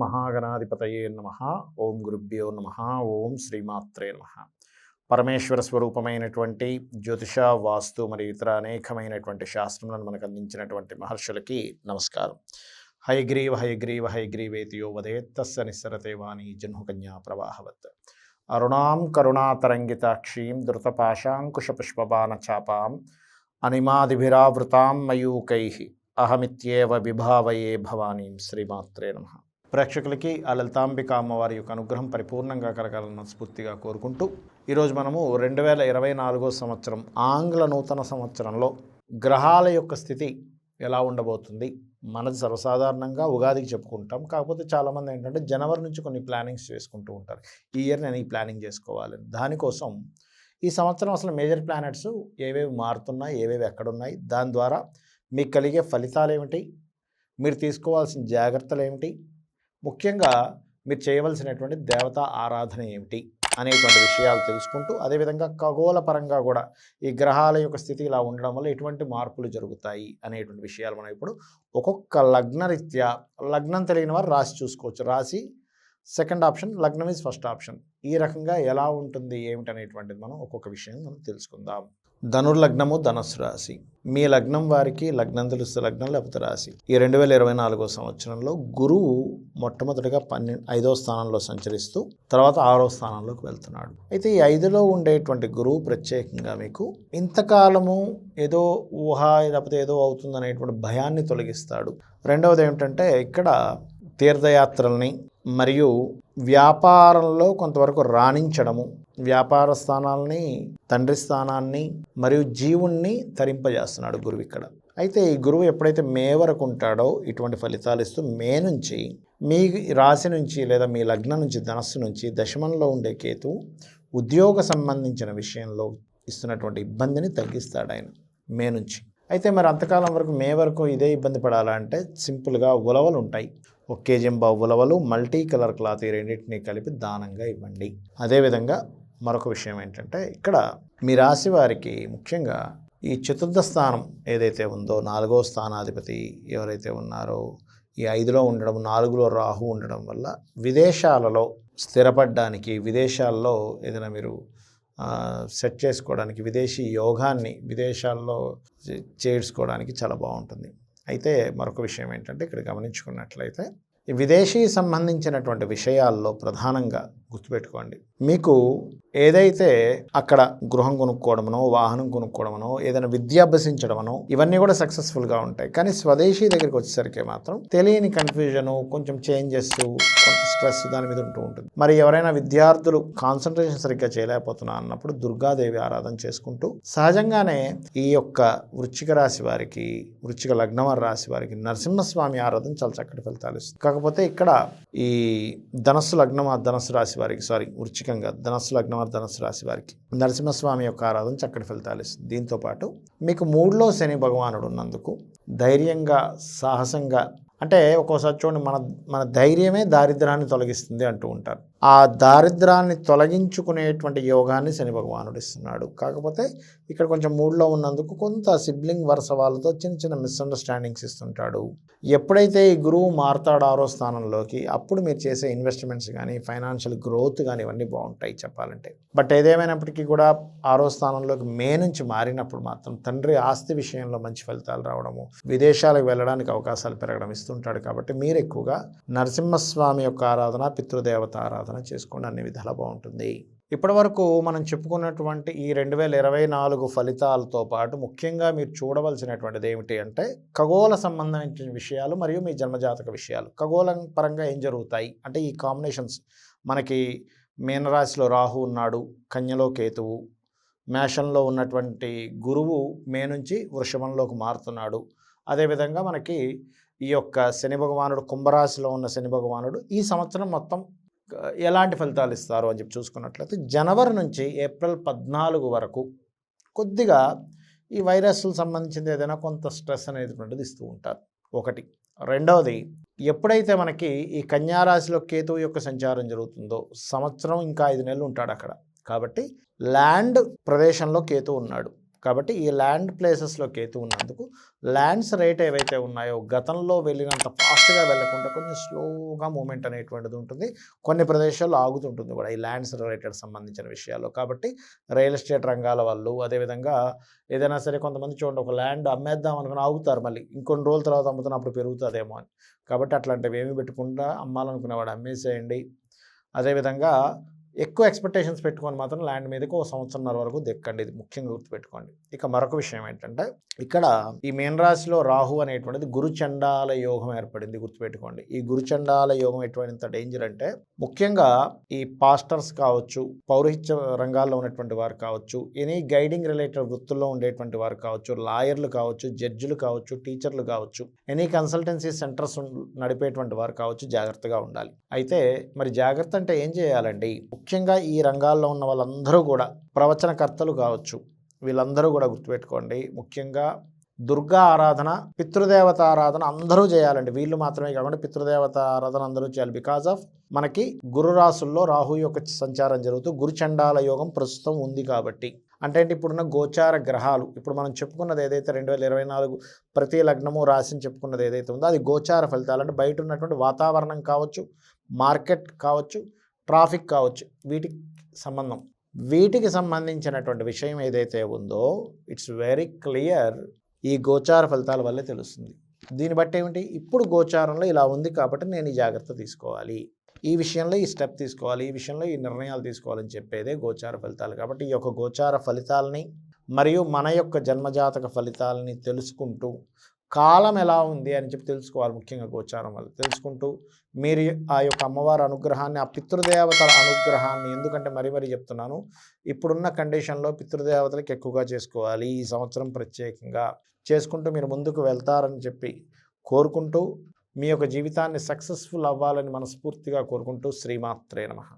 మహాగణాధిపతయే నమః. ఓం గురుభ్యో నమః. ఓం శ్రీమాత్రే నమః. పరమేశ్వర స్వరూపమైనటువంటి జ్యోతిష, వాస్తు మరియు ఇతర అనేకమైనటువంటి శాస్త్రములను మనకు అందించినటువంటి మహర్షులకి నమస్కారం. హయగ్రీవ హయగ్రీవ హయగ్రీవేతియో వదేత్తస్య నిస్సరతే వాణి జహ్నుకన్యా ప్రవాహవత్. అరుణాం కరుణాతరంగితాక్షీం ధృతపాశాంకుశపుష్పబాణచాపాం అనిమాదిభిరావృతాం మయూకైః అహమిత్యేవ విభావయే భవానీం. శ్రీమాత్రే నమః. ప్రేక్షకులకి ఆ లలితాంబిక అమ్మవారి యొక్క అనుగ్రహం పరిపూర్ణంగా కలగాలని మనస్ఫూర్తిగా కోరుకుంటూ ఈరోజు మనము 2024 సంవత్సరం ఆంగ్ల నూతన సంవత్సరంలో గ్రహాల యొక్క స్థితి ఎలా ఉండబోతుంది. మనది సర్వసాధారణంగా ఉగాదికి చెప్పుకుంటాం, కాకపోతే చాలామంది ఏంటంటే జనవరి నుంచి కొన్ని ప్లానింగ్స్ చేసుకుంటూ ఉంటారు. ఈ ఇయర్ నేను ఈ ప్లానింగ్ చేసుకోవాలని. దానికోసం ఈ సంవత్సరం అసలు మేజర్ ప్లానెట్స్ ఏవేవి మారుతున్నాయి, ఏవేవి ఎక్కడున్నాయి, దాని ద్వారా మీకు కలిగే ఫలితాలు ఏమిటి, మీరు తీసుకోవాల్సిన జాగ్రత్తలు ఏమిటి, ముఖ్యంగా మీరు చేయవలసినటువంటి దేవతా ఆరాధన ఏమిటి అనేటువంటి విషయాలు తెలుసుకుంటూ, అదేవిధంగా ఖగోళ పరంగా కూడా ఈ గ్రహాల యొక్క స్థితి ఇలా ఉండడం వల్ల ఎటువంటి మార్పులు జరుగుతాయి అనేటువంటి విషయాలు మనం ఇప్పుడు ఒక్కొక్క లగ్నరీత్యా, లగ్నం తెలియని వారు రాశి చూసుకోవచ్చు. రాశి సెకండ్ ఆప్షన్, లగ్నం ఈజ్ ఫస్ట్ ఆప్షన్. ఈ రకంగా ఎలా ఉంటుంది ఏమిటి అనేటువంటిది మనం ఒక్కొక్క విషయం మనం తెలుసుకుందాం. ధనుర్లగ్నము, ధనస్సు రాశి. మీ లగ్నం వారికి లగ్నం తెలుస్తే లగ్నం, లేకపోతే రాశి. ఈ 2024 సంవత్సరంలో గురువు మొట్టమొదటిగా 5వ స్థానంలో సంచరిస్తూ తర్వాత 6వ స్థానంలోకి వెళ్తున్నాడు. అయితే ఈ 5లో ఉండేటువంటి గురువు ప్రత్యేకంగా మీకు ఇంతకాలము ఏదో ఊహ లేకపోతే ఏదో అవుతుంది అనేటువంటి భయాన్ని తొలగిస్తాడు. రెండవది ఏమిటంటే ఇక్కడ తీర్థయాత్రల్ని మరియు వ్యాపారంలో కొంతవరకు రాణించడము, వ్యాపార స్థానాల్ని, తండ్రి స్థానాన్ని మరియు జీవుణ్ణి తరింపజేస్తున్నాడు గురువు ఇక్కడ. అయితే ఈ గురువు ఎప్పుడైతే మే వరకు ఉంటాడో ఇటువంటి ఫలితాలు ఇస్తూ మే నుంచి మీ రాశి నుంచి లేదా మీ లగ్నం నుంచి, ధనస్సు నుంచి దశమంలో ఉండే కేతు ఉద్యోగ సంబంధించిన విషయంలో ఇస్తున్నటువంటి ఇబ్బందిని తగ్గిస్తాడు ఆయన మే నుంచి. అయితే మరి అంతకాలం వరకు మే వరకు ఇదే ఇబ్బంది పడాలంటే సింపుల్గా ఉలవలు ఉంటాయి. 1 kg ఉలవలు, మల్టీ కలర్ క్లాత్, ఈ రెండింటినీ కలిపి దానంగా ఇవ్వండి. అదేవిధంగా మరొక విషయం ఏంటంటే ఇక్కడ మీ రాశి వారికి ముఖ్యంగా ఈ చతుర్థ స్థానం ఏదైతే ఉందో, 4వ స్థానాధిపతి ఎవరైతే ఉన్నారో ఈ 5లో ఉండడం, 4లో రాహు ఉండడం వల్ల విదేశాలలో స్థిరపడడానికి, విదేశాల్లో ఏదైనా మీరు సెట్ చేసుకోవడానికి, విదేశీ యోగాన్ని విదేశాల్లో చేసుకోవడానికి చాలా బాగుంటుంది. అయితే మరొక విషయం ఏంటంటే ఇక్కడ గమనించుకున్నట్లయితే ఈ విదేశీ సంబంధించినటువంటి విషయాల్లో ప్రధానంగా గుర్తుపెట్టుకోండి, మీకు ఏదైతే అక్కడ గృహం కొనుక్కోవడమనో, వాహనం కొనుక్కోవడమనో, ఏదైనా విద్య అభ్యసించడమనో ఇవన్నీ కూడా సక్సెస్ఫుల్గా ఉంటాయి. కానీ స్వదేశీ దగ్గరికి వచ్చేసరికి మాత్రం తెలియని కన్ఫ్యూజను, కొంచెం చేంజెస్, కొంత స్ట్రెస్ దాని మీద ఉంటూ ఉంటుంది. మరి ఎవరైనా విద్యార్థులు కాన్సన్ట్రేషన్ సరిగ్గా చేయలేకపోతున్నా అన్నప్పుడు దుర్గాదేవి ఆరాధన చేసుకుంటూ, సహజంగానే ఈ యొక్క వృశ్చిక రాశి వారికి, వృశ్చిక లగ్నం రాశి వారికి నరసింహస్వామి ఆరాధన చాలా చక్కటి ఫలితాలు ఇస్తుంది. కాకపోతే ఇక్కడ ఈ ధనస్సు లగ్నం, ధనస్సు రాశి వారికి, వృశ్చికంగా ధనస్సు లగ్నం, ధనస్సు రాశి వారికి నరసింహస్వామి యొక్క ఆరాధన చక్కటి ఫలితాలు ఇస్తుంది. దీంతోపాటు మీకు 3లో శని భగవానుడు ఉన్నందుకు ధైర్యంగా, సాహసంగా, అంటే ఒక్కోసారి చూడండి మన ధైర్యమే దారిద్ర్యాన్ని తొలగిస్తుంది అంటూ ఉంటారు. ఆ దారిద్ర్యాన్ని తొలగించుకునేటువంటి యోగాన్ని శని భగవానుడు ఇస్తున్నాడు. కాకపోతే ఇక్కడ కొంచెం 3లో ఉన్నందుకు కొంత సిబ్లింగ్ వరుస వాళ్ళతో చిన్న చిన్న మిస్అండర్స్టాండింగ్స్ ఇస్తుంటాడు. ఎప్పుడైతే ఈ గురువు మారుతాడు 6వ స్థానంలోకి, అప్పుడు మీరు చేసే ఇన్వెస్ట్మెంట్స్ కానీ, ఫైనాన్షియల్ గ్రోత్ కానీ ఇవన్నీ బాగుంటాయి చెప్పాలంటే. బట్ ఏదేమైనప్పటికీ కూడా 6వ స్థానంలోకి మే నుంచి మారినప్పుడు మాత్రం తండ్రి ఆస్తి విషయంలో మంచి ఫలితాలు రావడము, విదేశాలకు వెళ్ళడానికి అవకాశాలు పెరగడం ఇస్తుంటాడు. కాబట్టి మీరు ఎక్కువగా నరసింహస్వామి యొక్క ఆరాధన, పితృదేవత ఆరాధన చేసుకోండి, అన్ని విధాలా బాగుంటుంది. ఇప్పటి వరకు మనం చెప్పుకున్నటువంటి ఈ 2024 ఫలితాలతో పాటు ముఖ్యంగా మీరు చూడవలసినటువంటిది ఏమిటి అంటే ఖగోళ సంబంధించిన విషయాలు మరియు మీ జన్మజాతక విషయాలు. ఖగోళం పరంగా ఏం జరుగుతాయి అంటే ఈ కాంబినేషన్స్ మనకి మీనరాశిలో రాహు ఉన్నాడు, కన్యలో కేతువు, మేషంలో ఉన్నటువంటి గురువు మే నుంచి వృషభంలోకి మారుతున్నాడు. అదేవిధంగా మనకి ఈ యొక్క శని భగవానుడు, కుంభరాశిలో ఉన్న శని భగవానుడు ఈ సంవత్సరం మొత్తం ఎలాంటి ఫలితాలు ఇస్తారు అని చెప్పి చూసుకున్నట్లయితే జనవరి నుంచి ఏప్రిల్ 14 వరకు కొద్దిగా ఈ వైరస్లకు సంబంధించింది ఏదైనా కొంత స్ట్రెస్ అనేటువంటిది ఇస్తూ ఉంటారు. ఒకటి. రెండవది, ఎప్పుడైతే మనకి ఈ కన్యారాశిలో కేతువు యొక్క సంచారం జరుగుతుందో సంవత్సరం ఇంకా 5 నెలలు ఉంటాడు అక్కడ. కాబట్టి ల్యాండ్ ప్రదేశంలో కేతు ఉన్నాడు. కాబట్టి ఈ ల్యాండ్ ప్లేసెస్లో కేతు ఉన్నందుకు ల్యాండ్స్ రేట్ ఏవైతే ఉన్నాయో గతంలో వెళ్ళినంత ఫాస్ట్గా వెళ్ళకుండా కొంచెం స్లోగా మూమెంట్ అనేటువంటిది ఉంటుంది. కొన్ని ప్రదేశాల్లో ఆగుతుంటుంది కూడా ఈ ల్యాండ్స్ రిలేటెడ్ సంబంధించిన విషయాల్లో. కాబట్టి రియల్ ఎస్టేట్ రంగాల వాళ్ళు, అదేవిధంగా ఏదైనా సరే కొంతమంది చూడండి, ఒక ల్యాండ్ అమ్మేద్దాం అనుకుని ఆగుతారు, మళ్ళీ ఇంకొన్ని రోజుల తర్వాత అమ్ముతున్నప్పుడు పెరుగుతుందేమో అని. కాబట్టి అట్లాంటివి ఏమి పెట్టుకుండా అమ్మాలనుకునేవాడు అమ్మేసేయండి. అదేవిధంగా ఎక్కువ ఎక్స్పెక్టేషన్స్ పెట్టుకొని మాత్రం ల్యాండ్ మీదకి 1 సంవత్సరంన్నర వరకు దెక్కండి. ఇది ముఖ్యంగా గుర్తుపెట్టుకోండి. ఇక మరొక విషయం ఏంటంటే, ఇక్కడ ఈ మీన రాశిలో రాహు అనేటువంటిది గురుచండాల యోగం ఏర్పడింది, గుర్తుపెట్టుకోండి. ఈ గురుచండాల యోగం ఎటువంటి డేంజర్ అంటే, ముఖ్యంగా ఈ పాస్టర్స్ కావచ్చు, పౌరహిత్య రంగాల్లో ఉన్నటువంటి వారు కావచ్చు, ఎనీ గైడింగ్ రిలేటెడ్ వృత్తుల్లో ఉండేటువంటి వారు కావచ్చు, లాయర్లు కావచ్చు, జడ్జిలు కావచ్చు, టీచర్లు కావచ్చు, ఎనీ కన్సల్టెన్సీ సెంటర్స్ నడిపేటువంటి వారు కావచ్చు, జాగ్రత్తగా ఉండాలి. అయితే మరి జాగ్రత్త అంటే ఏం చేయాలండి? ముఖ్యంగా ఈ రంగాల్లో ఉన్న వాళ్ళందరూ కూడా, ప్రవచనకర్తలు కావచ్చు, వీళ్ళందరూ కూడా గుర్తుపెట్టుకోండి, ముఖ్యంగా దుర్గా ఆరాధన, పితృదేవత ఆరాధన అందరూ చేయాలండి. వీళ్ళు మాత్రమే కాకుండా పితృదేవత ఆరాధన అందరూ చేయాలి. బికాజ్ ఆఫ్ మనకి గురు రాసుల్లో రాహు యొక్క సంచారం జరుగుతూ గురుచండాల యోగం ప్రస్తుతం ఉంది కాబట్టి. అంటే ఇప్పుడున్న గోచార గ్రహాలు, ఇప్పుడు మనం చెప్పుకున్నది ఏదైతే 2024 ప్రతి లగ్నము రాశిని చెప్పుకున్నది ఏదైతే ఉందో అది గోచార ఫలితాలు. అంటే బయట ఉన్నటువంటి వాతావరణం కావచ్చు, మార్కెట్ కావచ్చు, ట్రాఫిక్ కావచ్చు, వీటికి సంబంధించినటువంటి విషయం ఏదైతే ఉందో ఇట్స్ వెరీ క్లియర్, ఈ గోచార ఫలితాల వల్లే తెలుస్తుంది. దీన్ని బట్టి ఏమిటి, ఇప్పుడు గోచారంలో ఇలా ఉంది కాబట్టి నేను ఈ జాగ్రత్త తీసుకోవాలి, ఈ విషయంలో ఈ స్టెప్ తీసుకోవాలి, ఈ విషయంలో ఈ నిర్ణయాలు తీసుకోవాలని చెప్పేదే గోచార ఫలితాలు. కాబట్టి ఈ యొక్క గోచార ఫలితాలని మరియు మన యొక్క జన్మజాతక ఫలితాలని తెలుసుకుంటూ, కాలం ఎలా ఉంది అని చెప్పి తెలుసుకోవాలి. ముఖ్యంగా గోచారం వల్ల తెలుసుకుంటూ మీరు ఆ యొక్క అమ్మవారి అనుగ్రహాన్ని, ఆ పితృదేవతల అనుగ్రహాన్ని, ఎందుకంటే మరీ చెప్తున్నాను, ఇప్పుడున్న కండిషన్లో పితృదేవతలకు ఎక్కువగా చేసుకోవాలి ఈ సంవత్సరం, ప్రత్యేకంగా చేసుకుంటూ మీరు ముందుకు వెళ్తారని చెప్పి కోరుకుంటూ, మీ యొక్క జీవితాన్ని సక్సెస్ఫుల్ అవ్వాలని మనస్ఫూర్తిగా కోరుకుంటూ, శ్రీమాత్రే నమః.